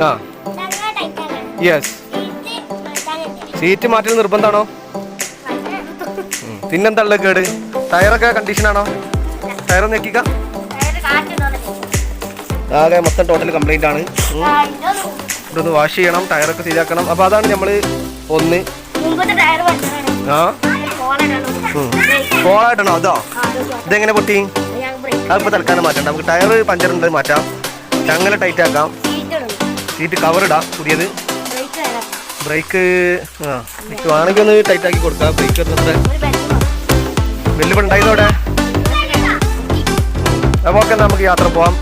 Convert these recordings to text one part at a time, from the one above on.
ആ yes. Seat മാറ്റൽ നിർബന്ധമാണോ? പിന്നെന്താ ഉള്ളത് കേട്? ടയറൊക്കെ കണ്ടീഷനാണോ? ടയർ ഞെക്കിക്ക. ആകെ മൊത്തം ടോട്ടൽ കംപ്ലൈന്റ് ആണ്. ഇതൊന്ന് വാഷ് ചെയ്യണം, ടയറൊക്കെ ശരിയാക്കണം. അപ്പൊ അതാണ് നമ്മള് ഒന്ന് കോളായിട്ടാണോ അതോ? ഇതെങ്ങനെ പൊട്ടി? അതിപ്പോ തൽക്കാലം മാറ്റണ്ട. നമുക്ക് ടയർ പഞ്ചറുണ്ട്, മാറ്റാം. അങ്ങനെ ടൈറ്റ് ആക്കാം. സീറ്റ് കവർ ഇടാം പുതിയത്. ബ്രേക്ക് വേണമെങ്കിൽ ഒന്ന് ടൈറ്റ് ആക്കി കൊടുക്കാം. ബ്രേക്ക് ബെല്ല് ഉണ്ടായതോടെ. അപ്പൊ ഓക്കെ, നമുക്ക് യാത്ര പോവാം.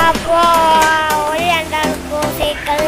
അപ്പോ ഒരു രണ്ടാൾക്കോ സൈക്കിൾ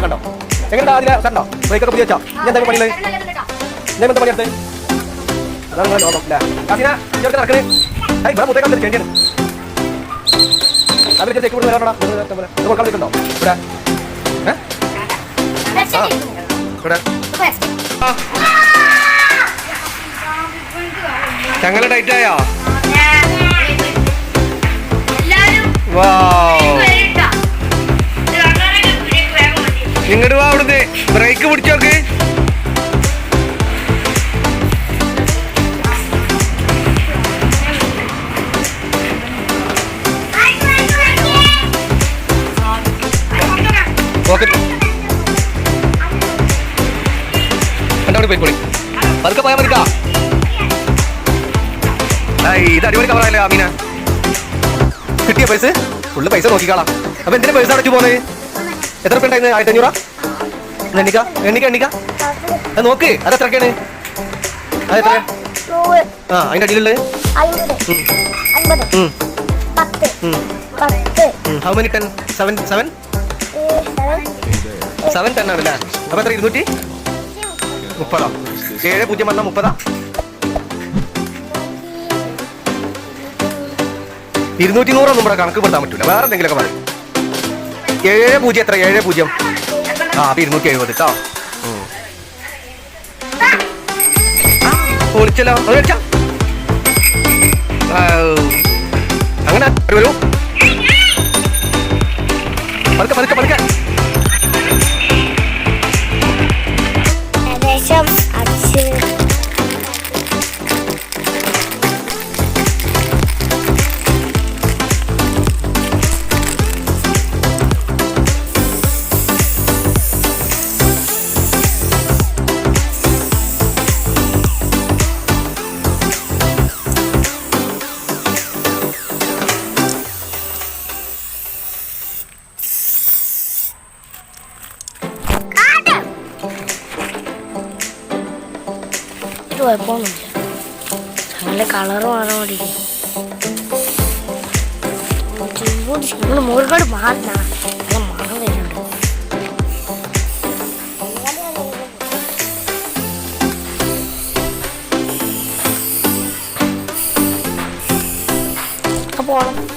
കണ്ടോ എങ്ങനെ അതിലെ കണ്ടോ ബ്രേക്കൊക്കെ പുതിയ വെച്ചോ? എന്താ പണിയുള്ളത്? ഞാൻ എന്താ പണിയെടുത്ത് നടക്കണേ? ഇവിടെ മുത്തേക്കാൻ ചേണ്ടിയാണ്. അതിൽ ചെക്ക് വരാനോടാ കൊടുക്കണ്ടോ ഇവിടെ? ഇവിടെ ചങ്ങല ടൈറ്റായോ? ഇങ്ങോട്ട് വാ. അവിടുന്ന് ബ്രേക്ക് പിടിച്ചോക്ക്. കണ്ടവിടെ പോയിക്കോളി. പതുക്കെ പോയാൽ മതിക്കാ. ഇത് അടിപൊളി കവറായല്ലോ അമീന. കിട്ടിയ പൈസ ഫുള്ള് പൈസ നോക്കിക്കാളാം. അപ്പൊ എന്തിനാ പൈസ അടച്ചു പോന്നെ? എത്ര രൂപ ഉണ്ടായിരുന്നു? 1500. എണ്ണിക്ക എണ്ണിക്ക എണ്ണിക്ക. അത് നോക്ക്. അതെത്രക്കാണ്? അതെത്ര? അതിന്റെ അടിയിലുള്ളത് ഹൗ മെനി 10? 7 10 ആണല്ലേ? അപ്പൊ എത്ര? 230. 7 0 വന്ന 30. 200 ഒന്നും ഇവിടെ കണക്ക് പെടുത്താൻ പറ്റൂല. വേറെ എന്തെങ്കിലുമൊക്കെ പറയും. 7 0 എത്ര? 7 0. അത് 270 കേട്ടോ. പൊളിച്ചല്ലോ. അത് കഴിച്ചാ അങ്ങനെ വരൂ. പതുക്കെ പതുക്കെ പതുക്കെ. ഓടിച്ചിട്ട് കുഴപ്പമൊന്നുമില്ല. നല്ല കളറ് മാറാൻ വേണ്ടിയിട്ട് നിങ്ങൾ മുറുകോട് മാറുന്ന നല്ല മണം വരുന്നുണ്ട്. പോണം.